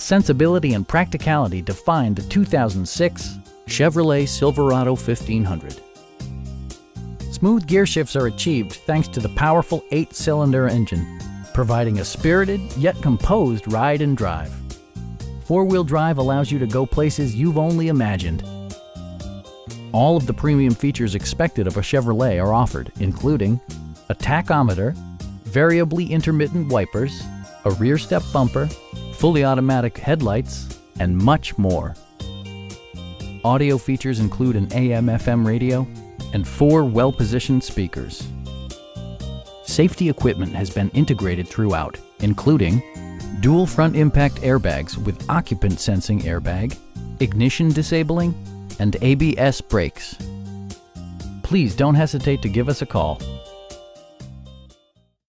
sensibility and practicality define the 2006 Chevrolet Silverado 1500. Smooth gear shifts are achieved thanks to the powerful 8-cylinder engine, providing a spirited yet composed ride and drive. Four-wheel drive allows you to go places you've only imagined. All of the premium features expected of a Chevrolet are offered, including a tachometer, variably intermittent wipers, a rear step bumper, fully automatic headlights, and much more. Audio features include an AM/FM radio and 4 well-positioned speakers. Safety equipment has been integrated throughout, including dual front impact airbags with occupant sensing airbag, ignition disabling, and ABS brakes. Please don't hesitate to give us a call.